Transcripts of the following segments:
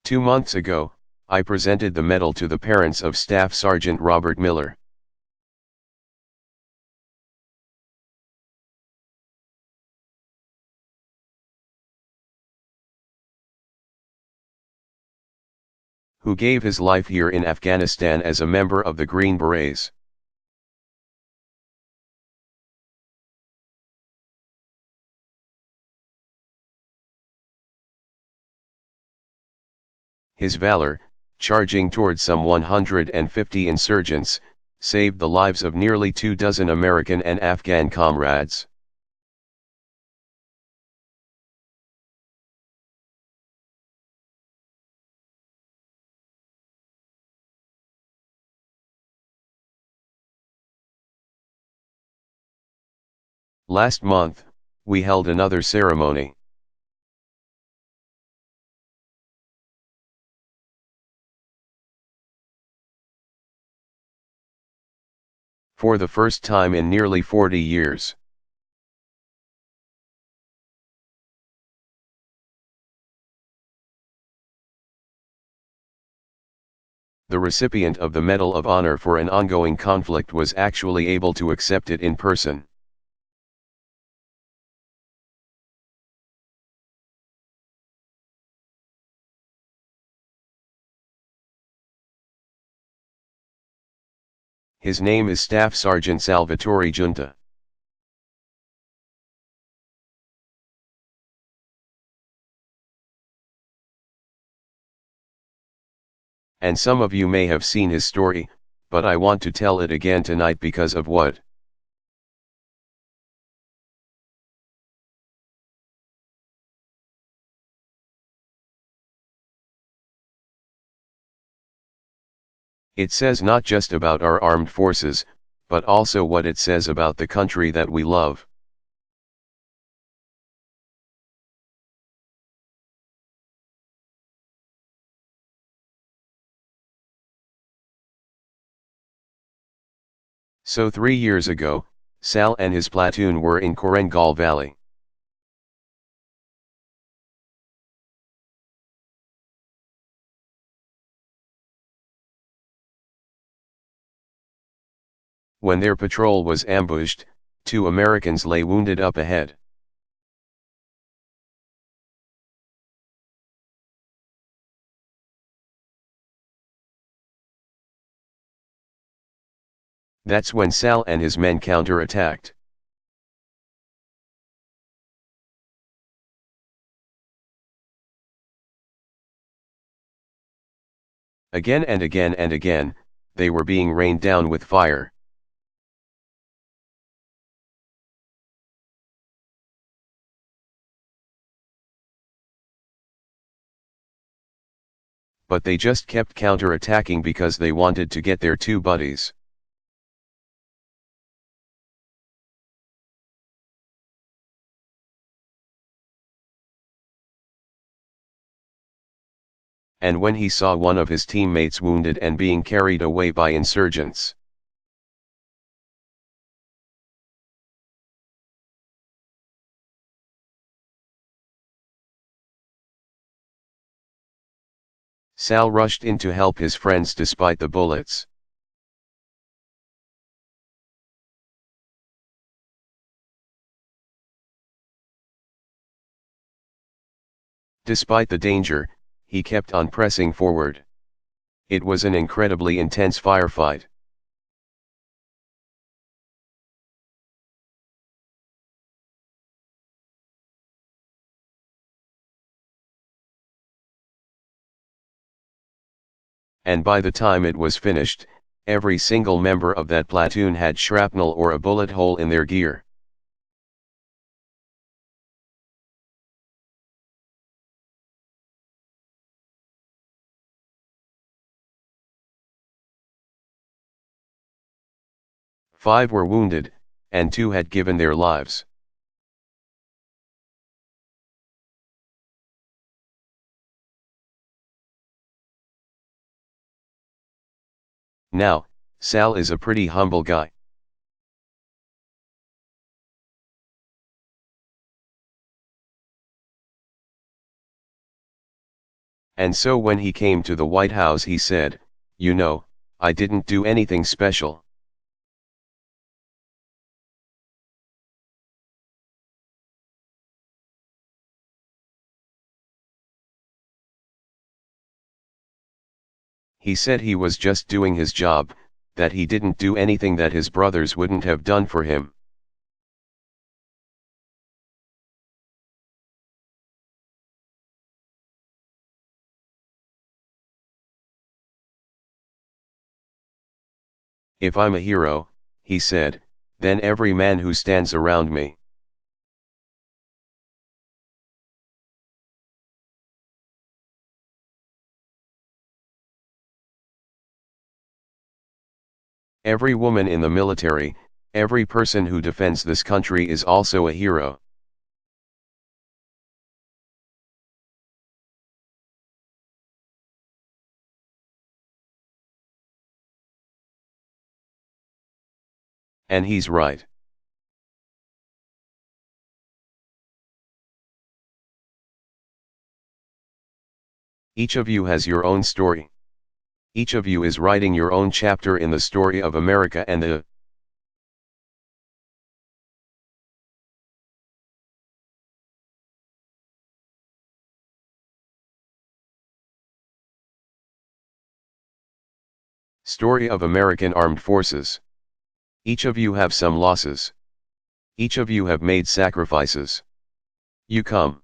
2 months ago, I presented the medal to the parents of Staff Sergeant Robert Miller. Who gave his life here in Afghanistan as a member of the Green Berets. His valor, charging towards some 150 insurgents, saved the lives of nearly 24 American and Afghan comrades. Last month, we held another ceremony. For the first time in nearly 40 years. The recipient of the Medal of Honor for an ongoing conflict was actually able to accept it in person. His name is Staff Sergeant Salvatore Giunta. And some of you may have seen his story, but I want to tell it again tonight because of what it says, not just about our armed forces, but also what it says about the country that we love. So 3 years ago, Sal and his platoon were in Korengal Valley. When their patrol was ambushed, 2 Americans lay wounded up ahead. That's when Sal and his men counterattacked. Again and again and again, they were being rained down with fire. But they just kept counterattacking because they wanted to get their 2 buddies. And when he saw one of his teammates wounded and being carried away by insurgents, Sal rushed in to help his friends despite the bullets. Despite the danger, he kept on pressing forward. It was an incredibly intense firefight. And by the time it was finished, every single member of that platoon had shrapnel or a bullet hole in their gear. Five were wounded, and 2 had given their lives. Now, Sal is a pretty humble guy. And so when he came to the White House he said, "You know, I didn't do anything special." He said he was just doing his job, that he didn't do anything that his brothers wouldn't have done for him. "If I'm a hero," he said, "then every man who stands around me." Every woman in the military, every person who defends this country is also a hero. And he's right. Each of you has your own story. Each of you is writing your own chapter in the story of America and the story of American Armed Forces. Each of you have some losses. Each of you have made sacrifices. You come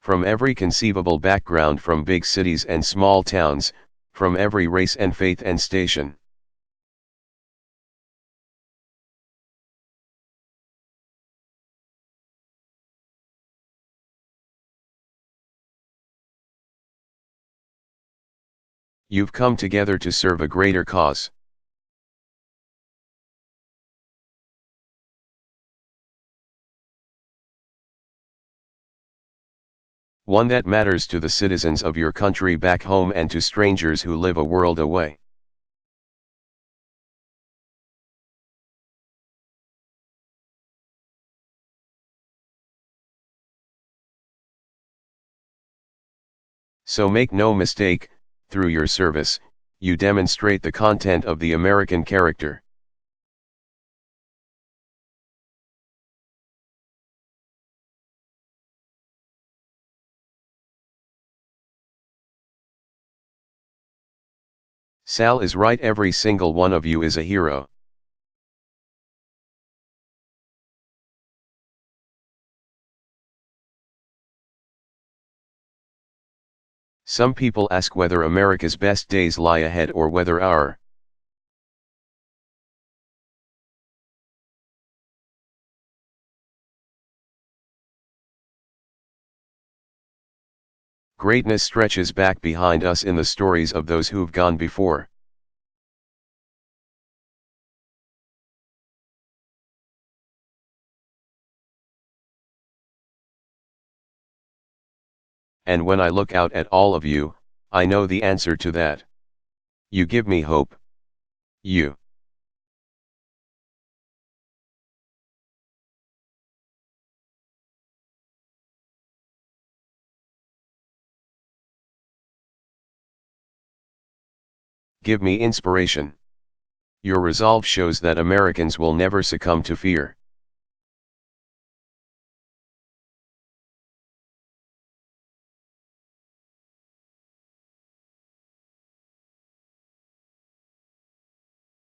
from every conceivable background, from big cities and small towns, from every race and faith and station. You've come together to serve a greater cause. One that matters to the citizens of your country back home and to strangers who live a world away. So make no mistake, through your service, you demonstrate the content of the American character. Sal is right, every single one of you is a hero. Some people ask whether America's best days lie ahead or whether our greatness stretches back behind us in the stories of those who've gone before. And when I look out at all of you, I know the answer to that. You give me hope. You give me inspiration. Your resolve shows that Americans will never succumb to fear.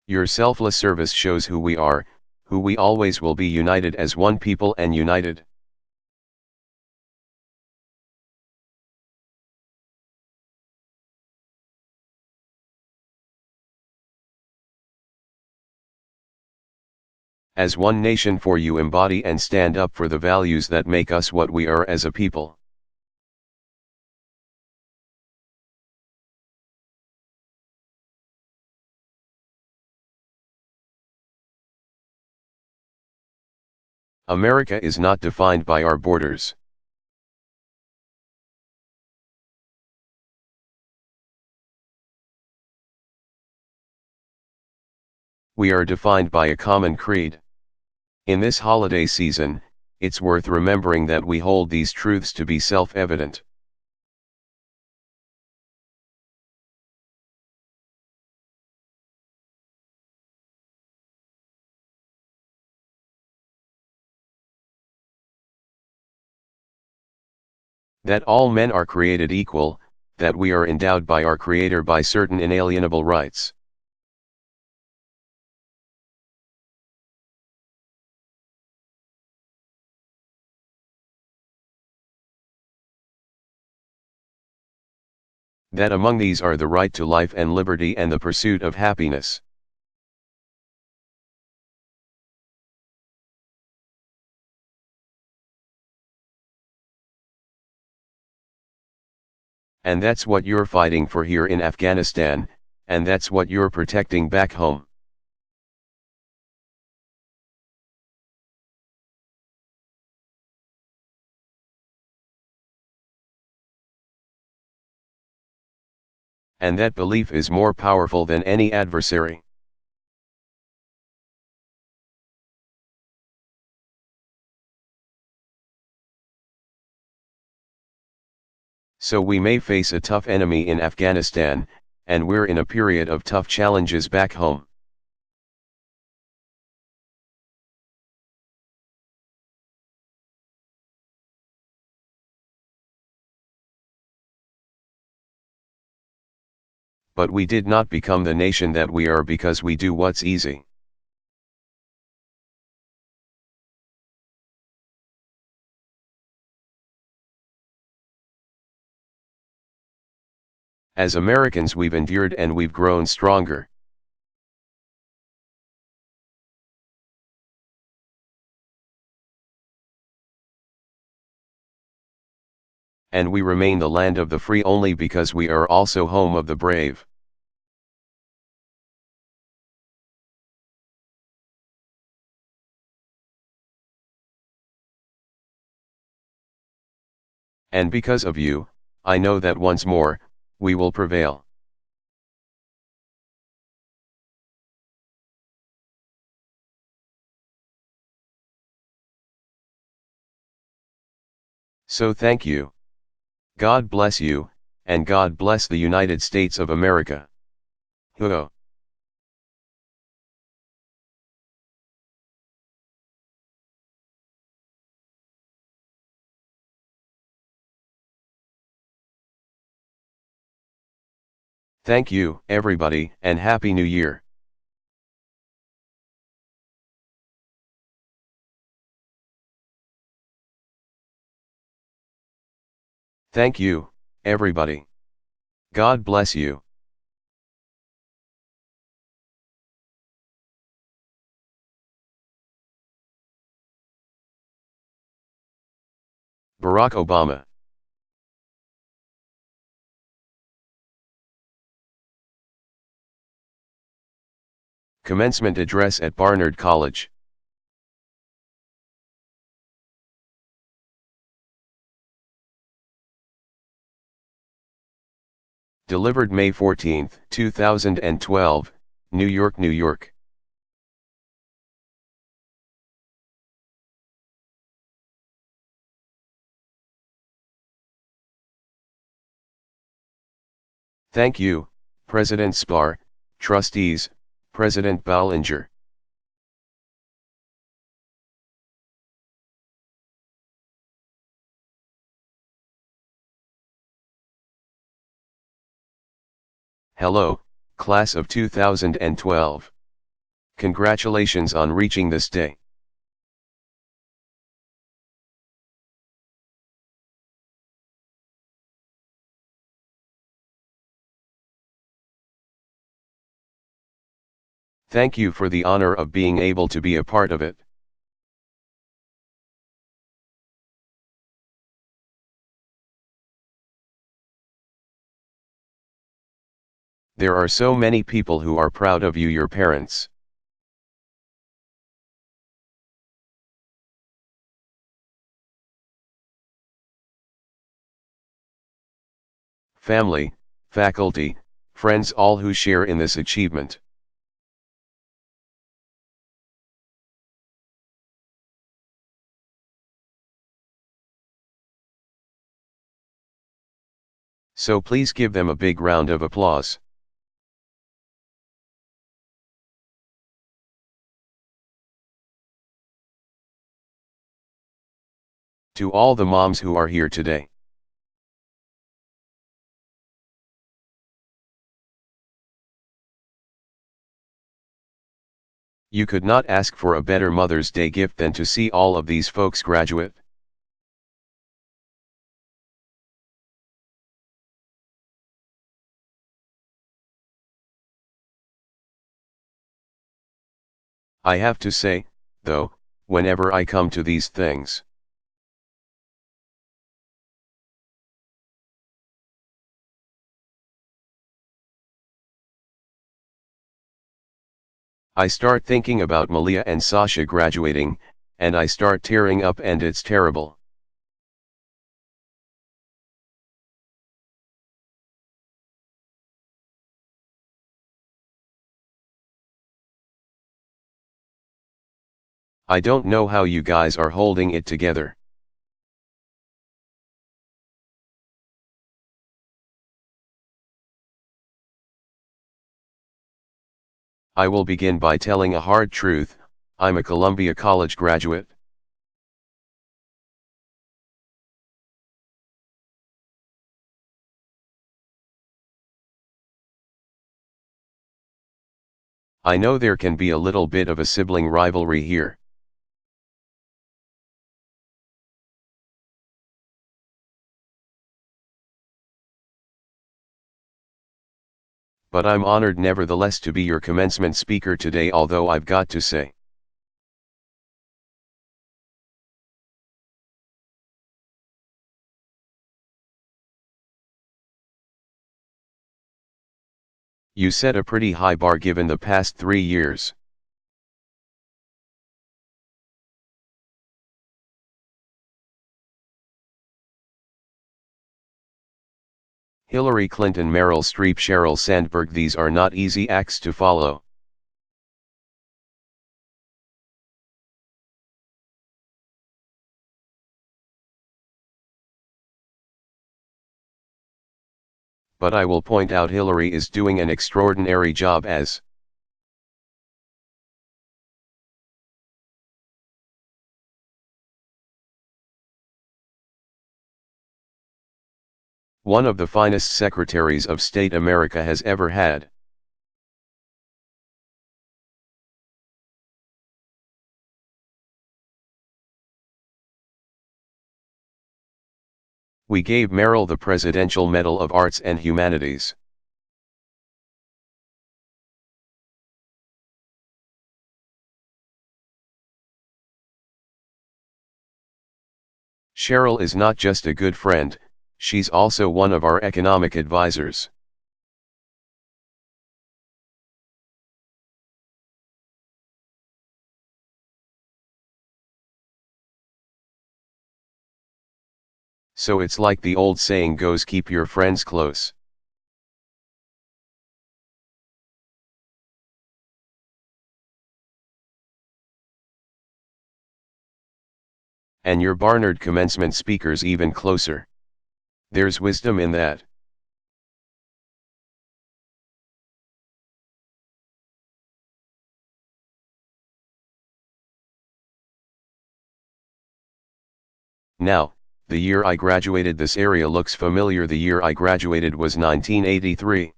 Your selfless service shows who we are, who we always will be, united as one people and united. As one nation, for you embody and stand up for the values that make us what we are as a people. America is not defined by our borders. We are defined by a common creed. In this holiday season, it's worth remembering that we hold these truths to be self-evident. That all men are created equal, that we are endowed by our Creator by certain inalienable rights. That among these are the right to life and liberty and the pursuit of happiness. And that's what you're fighting for here in Afghanistan, and that's what you're protecting back home. And that belief is more powerful than any adversary. So we may face a tough enemy in Afghanistan, and we're in a period of tough challenges back home. But we did not become the nation that we are because we do what's easy. As Americans we've endured and we've grown stronger. And we remain the land of the free only because we are also home of the brave. And because of you, I know that once more, we will prevail. So thank you. God bless you, and God bless the United States of America. Huo. Thank you, everybody, and Happy New Year. Thank you, everybody. God bless you. Barack Obama. Commencement address at Barnard College. Delivered May 14, 2012, New York, New York. Thank you, President Spar, Trustees, President Ballinger. Hello, Class of 2012. Congratulations on reaching this day. Thank you for the honor of being able to be a part of it. There are so many people who are proud of you, your parents. Family, faculty, friends, all who share in this achievement. So please give them a big round of applause. To all the moms who are here today. You could not ask for a better Mother's Day gift than to see all of these folks graduate. I have to say, though, whenever I come to these things, I start thinking about Malia and Sasha graduating, and I start tearing up, and it's terrible. I don't know how you guys are holding it together. I will begin by telling a hard truth. I'm a Columbia College graduate. I know there can be a little bit of a sibling rivalry here. But I'm honored nevertheless to be your commencement speaker today, although I've got to say, you set a pretty high bar given the past 3 years. Hillary Clinton, Meryl Streep, Sheryl Sandberg, these are not easy acts to follow. But I will point out Hillary is doing an extraordinary job as one of the finest secretaries of state America has ever had. We gave Meryl the Presidential Medal of Arts and Humanities. Sheryl is not just a good friend, she's also one of our economic advisors. So it's like the old saying goes, keep your friends close. And your Barnard commencement speaker's even closer. There's wisdom in that. Now, the year I graduated, this area looks familiar. The year I graduated was 1983.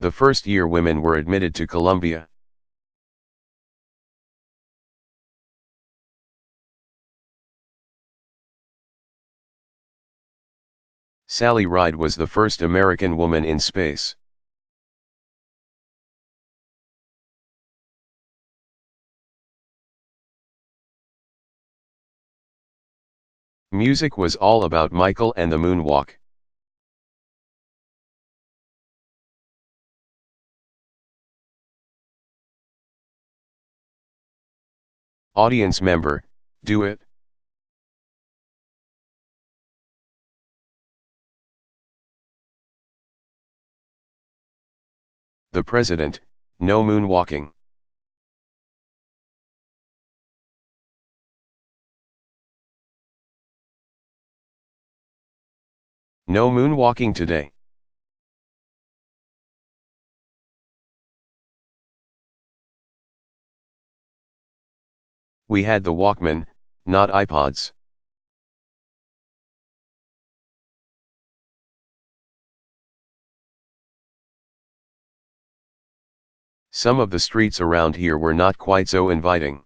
The first year women were admitted to Columbia. Sally Ride was the first American woman in space. Music was all about Michael and the moonwalk. Audience member, do it. The President, no moonwalking. No moonwalking today. We had the Walkman, not iPods. Some of the streets around here were not quite so inviting.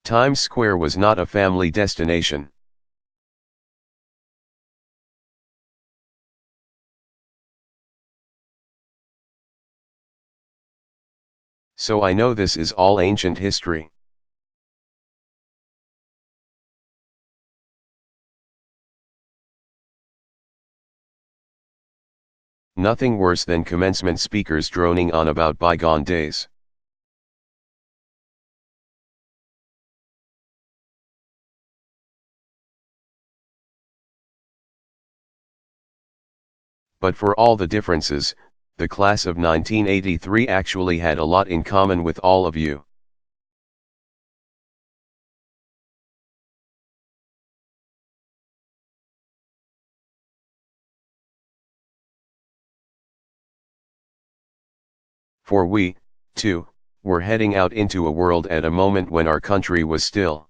Times Square was not a family destination. So I know this is all ancient history. Nothing worse than commencement speakers droning on about bygone days. But for all the differences, the class of 1983 actually had a lot in common with all of you. For we, too, were heading out into a world at a moment when our country was still.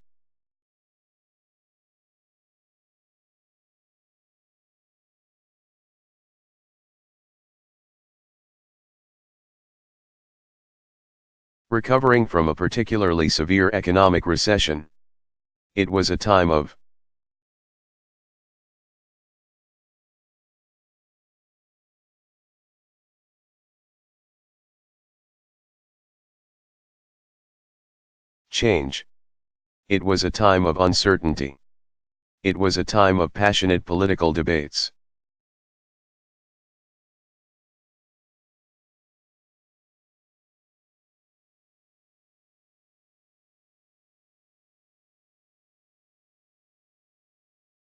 Recovering from a particularly severe economic recession. It was a time of change. It was a time of uncertainty. It was a time of passionate political debates.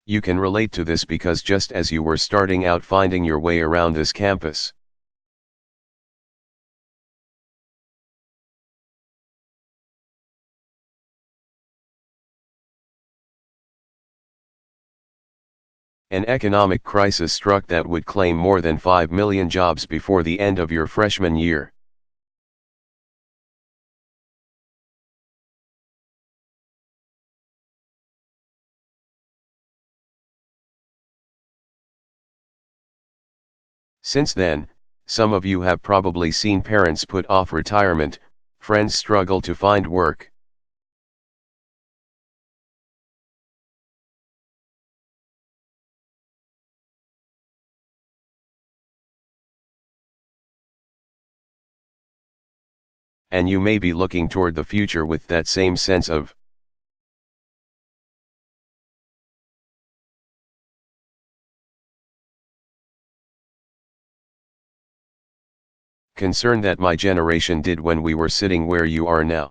You can relate to this because just as you were starting out finding your way around this campus, an economic crisis struck that would claim more than 5 million jobs before the end of your freshman year. Since then, some of you have probably seen parents put off retirement, friends struggle to find work. And you may be looking toward the future with that same sense of concern that my generation did when we were sitting where you are now.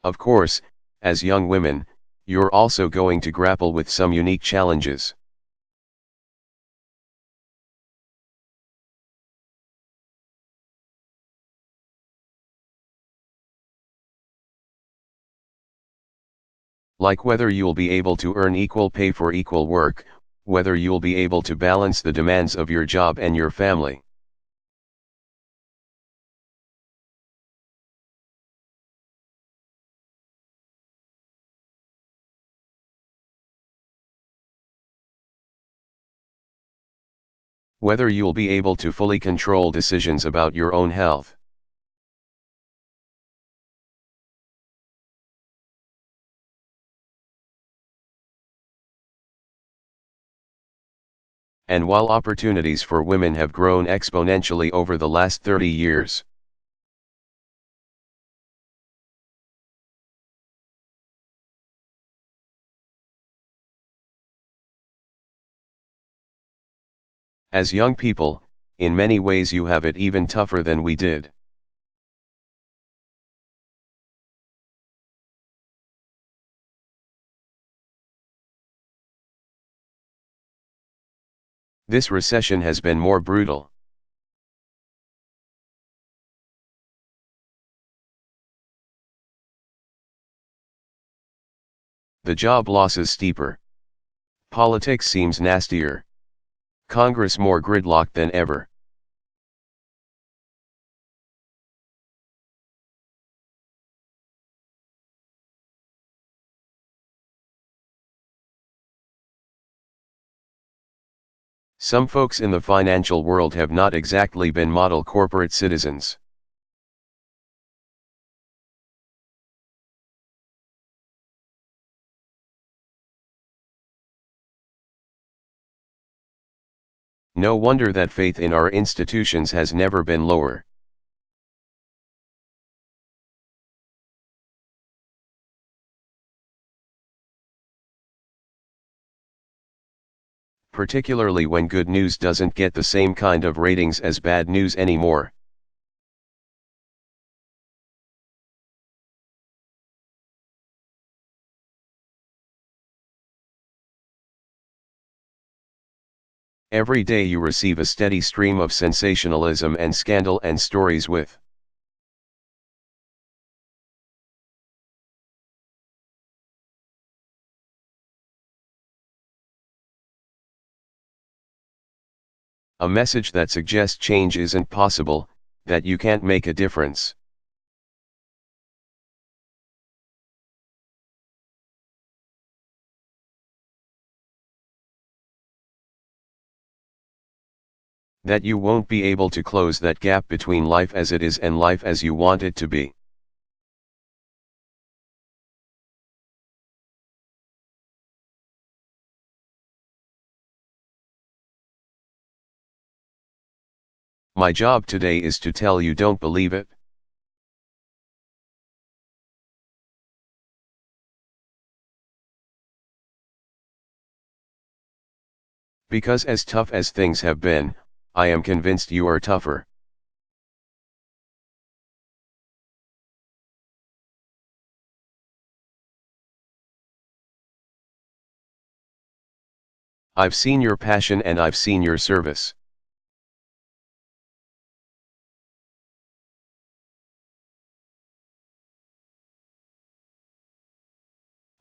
Of course, as young women, you're also going to grapple with some unique challenges. Like whether you'll be able to earn equal pay for equal work, whether you'll be able to balance the demands of your job and your family. Whether you'll be able to fully control decisions about your own health. And while opportunities for women have grown exponentially over the last 30 years, As young people, in many ways you have it even tougher than we did. This recession has been more brutal. The job losses steeper. Politics seems nastier. Congress more gridlocked than ever. Some folks in the financial world have not exactly been model corporate citizens. No wonder that faith in our institutions has never been lower. Particularly when good news doesn't get the same kind of ratings as bad news anymore. Every day you receive a steady stream of sensationalism and scandal and stories with a message that suggests change isn't possible, that you can't make a difference. That you won't be able to close that gap between life as it is and life as you want it to be. My job today is to tell you don't believe it. Because as tough as things have been, I am convinced you are tougher. I've seen your passion and I've seen your service.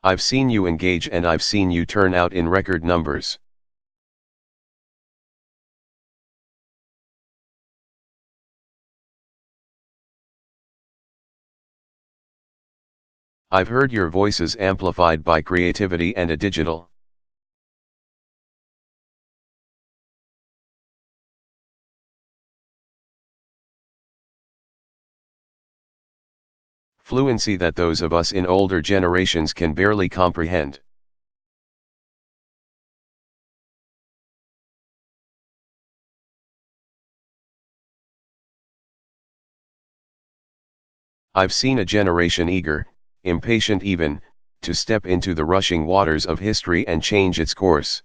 I've seen you engage and I've seen you turn out in record numbers. I've heard your voices amplified by creativity and a digital. Fluency that those of us in older generations can barely comprehend. I've seen a generation eager, impatient even, to step into the rushing waters of history and change its course.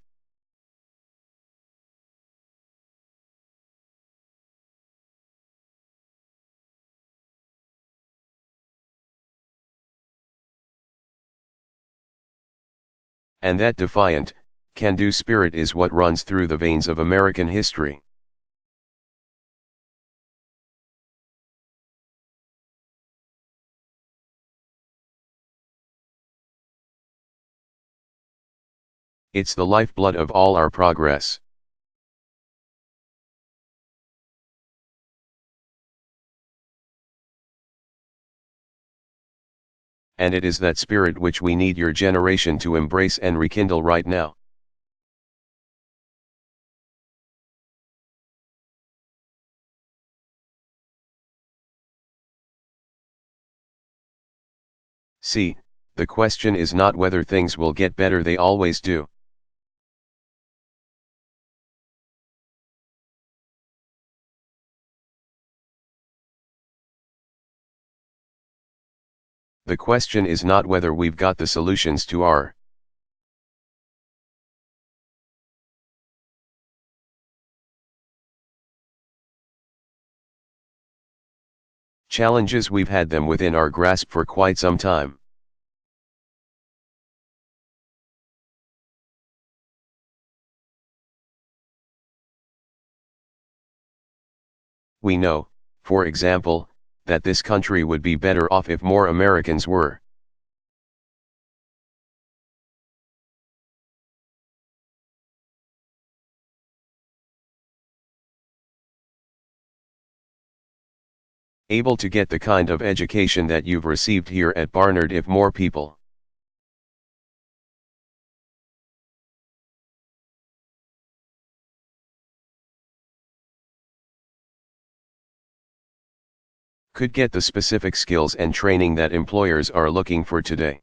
And that defiant, can-do spirit is what runs through the veins of American history. It's the lifeblood of all our progress. And it is that spirit which we need your generation to embrace and rekindle right now. See, the question is not whether things will get better, they always do. The question is not whether we've got the solutions to our Challenges we've had them within our grasp for quite some time. We know, for example, that this country would be better off if more Americans were able to get the kind of education that you've received here at Barnard. If more people could get the specific skills and training that employers are looking for today.